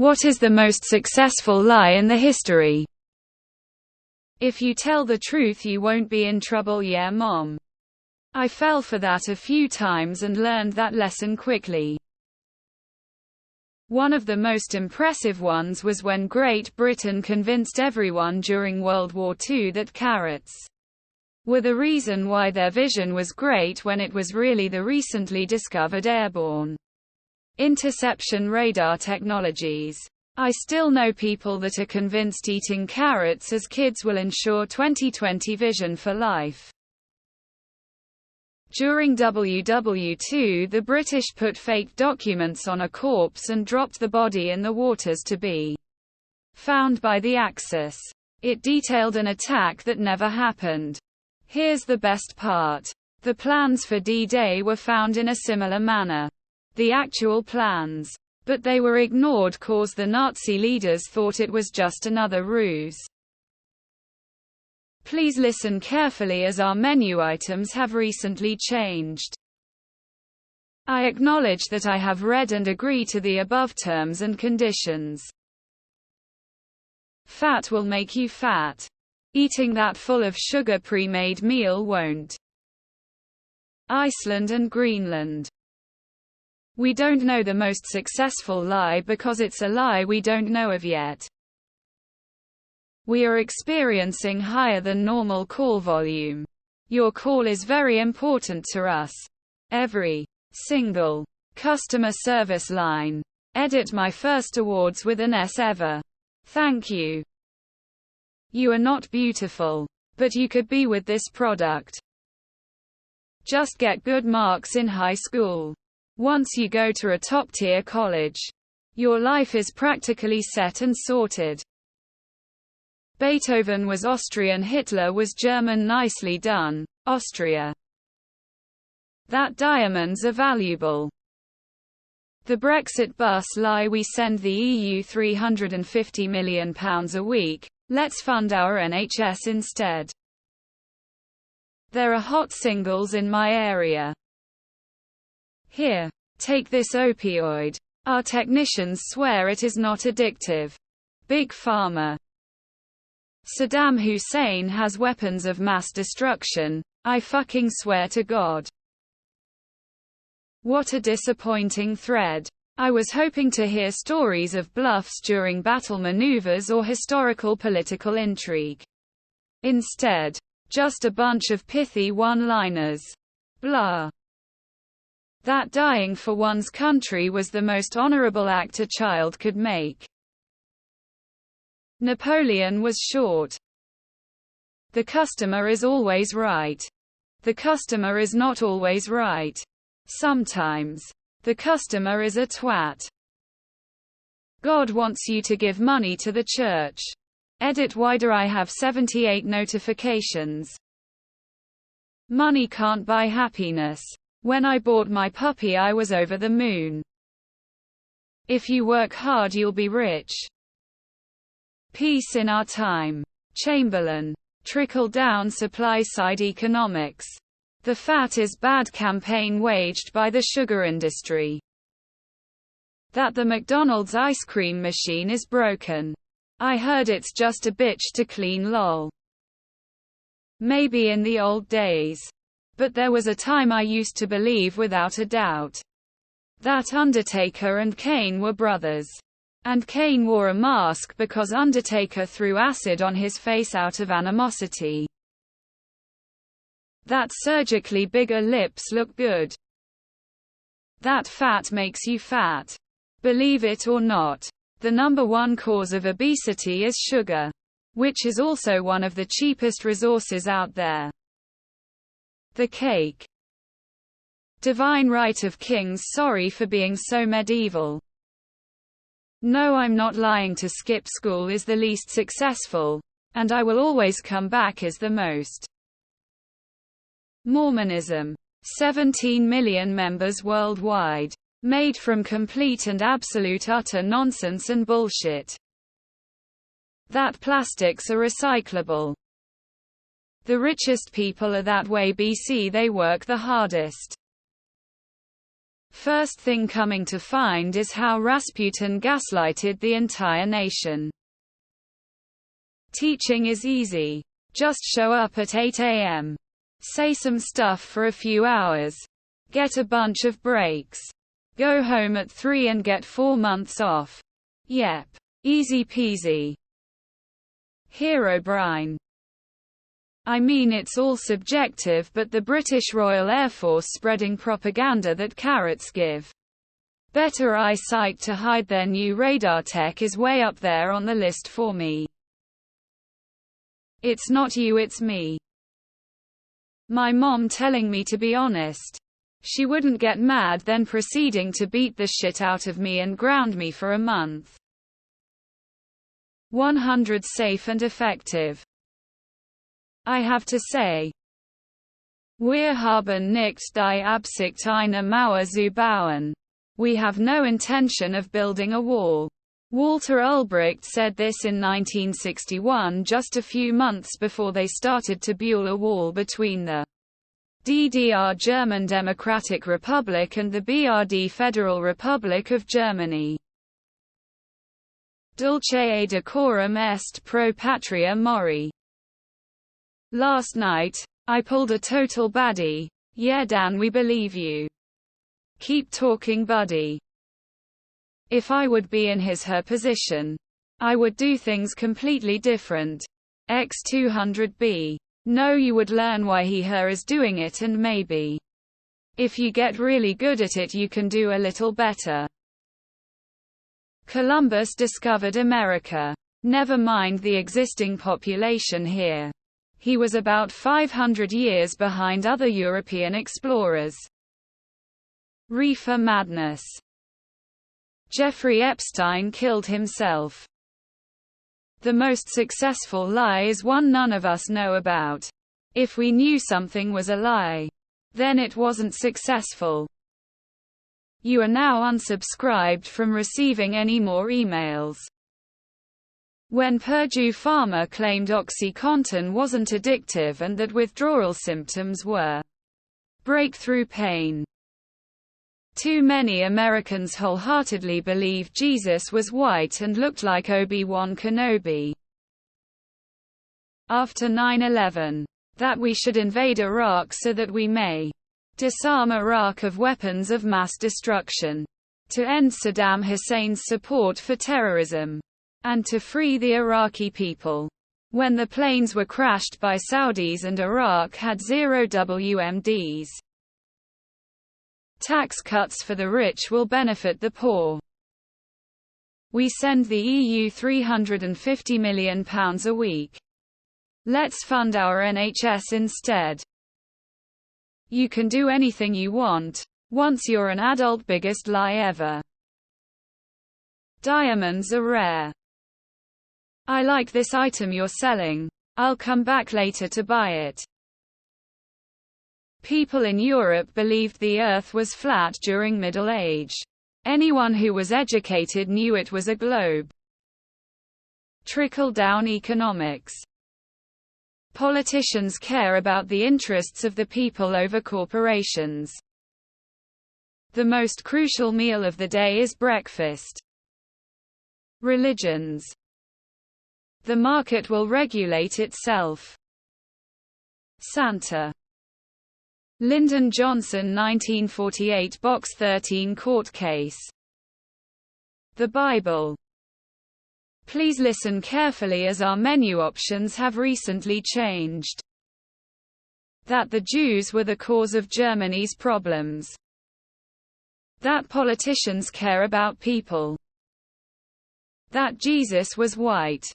What is the most successful lie in the history? If you tell the truth you won't be in trouble. Yeah, Mom. I fell for that a few times and learned that lesson quickly. One of the most impressive ones was when Great Britain convinced everyone during World War II that carrots were the reason why their vision was great, when it was really the recently discovered airborne interception radar technologies. I still know people that are convinced eating carrots as kids will ensure 20/20 vision for life. During WW2, the British put fake documents on a corpse and dropped the body in the waters to be found by the Axis. It detailed an attack that never happened. Here's the best part. The plans for D-Day were found in a similar manner. The actual plans. But they were ignored cause the Nazi leaders thought it was just another ruse. Please listen carefully as our menu items have recently changed. I acknowledge that I have read and agree to the above terms and conditions. Fat will make you fat. Eating that full of sugar pre-made meal won't. Iceland and Greenland. We don't know the most successful lie because it's a lie we don't know of yet. We are experiencing higher than normal call volume. Your call is very important to us. Every single customer service line. Edit my first awards with an S ever. Thank you. You are not beautiful, but you could be with this product. Just get good marks in high school. Once you go to a top-tier college, your life is practically set and sorted. Beethoven was Austrian, Hitler was German. Nicely done, Austria. That diamonds are valuable. The Brexit bus lie. We send the EU £350 million a week. Let's fund our NHS instead. There are hot singles in my area. Here, take this opioid. Our technicians swear it is not addictive. Big Pharma. Saddam Hussein has weapons of mass destruction. I fucking swear to God. What a disappointing thread. I was hoping to hear stories of bluffs during battle maneuvers or historical political intrigue. Instead, just a bunch of pithy one-liners. Blah. That dying for one's country was the most honorable act a child could make. Napoleon was short. The customer is always right. The customer is not always right. Sometimes. The customer is a twat. God wants you to give money to the church. Edit. Why do I have 78 notifications? Money can't buy happiness. When I bought my puppy I was over the moon. If you work hard you'll be rich. Peace in our time. Chamberlain. Trickle-down supply-side economics. The fat is bad campaign waged by the sugar industry. That the McDonald's ice cream machine is broken. I heard it's just a bitch to clean. Lol. Maybe in the old days. But there was a time I used to believe without a doubt that Undertaker and Kane were brothers. And Kane wore a mask because Undertaker threw acid on his face out of animosity. That surgically bigger lips look good. That fat makes you fat. Believe it or not, the #1 cause of obesity is sugar, which is also one of the cheapest resources out there. The cake. Divine right of kings. Sorry for being so medieval. No, I'm not lying. To skip school is the least successful, and I will always come back as the most. Mormonism. 17 million members worldwide. Made from complete and absolute utter nonsense and bullshit. That plastics are recyclable. The richest people are that way. BC they work the hardest. First thing coming to find is how Rasputin gaslighted the entire nation. Teaching is easy. Just show up at 8 a.m. Say some stuff for a few hours. Get a bunch of breaks. Go home at 3 and get 4 months off. Yep. Easy peasy. Herobrine. I mean, it's all subjective, but the British Royal Air Force spreading propaganda that carrots give better eyesight to hide their new radar tech is way up there on the list for me. It's not you, it's me. My mom telling me to be honest. She wouldn't get mad, then proceeding to beat the shit out of me and ground me for a month. 100 safe and effective. I have to say, wir haben nicht die Absicht eine Mauer zu bauen. We have no intention of building a wall. Walter Ulbricht said this in 1961, just a few months before they started to build a wall between the DDR German Democratic Republic and the BRD Federal Republic of Germany. Dulce et decorum est pro patria mori. Last night, I pulled a total baddie. Yeah, Dan, we believe you. Keep talking, buddy. If I would be in her position, I would do things completely different. X200B. No, you would learn why her is doing it, and maybe, if you get really good at it, you can do a little better. Columbus discovered America. Never mind the existing population here. He was about 500 years behind other European explorers. Reefer madness. Jeffrey Epstein killed himself. The most successful lie is one none of us know about. If we knew something was a lie, then it wasn't successful. You are now unsubscribed from receiving any more emails. When Purdue Pharma claimed OxyContin wasn't addictive and that withdrawal symptoms were breakthrough pain. Too many Americans wholeheartedly believed Jesus was white and looked like Obi-Wan Kenobi. After 9/11, that we should invade Iraq so that we may disarm Iraq of weapons of mass destruction, to end Saddam Hussein's support for terrorism, and to free the Iraqi people. When the planes were crashed by Saudis and Iraq had 0 WMDs. Tax cuts for the rich will benefit the poor. We send the EU £350 million a week. Let's fund our NHS instead. You can do anything you want, once you're an adult. Biggest lie ever. Diamonds are rare. I like this item you're selling. I'll come back later to buy it. People in Europe believed the Earth was flat during Middle Age. Anyone who was educated knew it was a globe. Trickle-down economics. Politicians care about the interests of the people over corporations. The most crucial meal of the day is breakfast. Religions. The market will regulate itself. Santa. Lyndon Johnson 1948 Box 13 court case. The Bible. Please listen carefully as our menu options have recently changed. That the Jews were the cause of Germany's problems. That politicians care about people. That Jesus was white.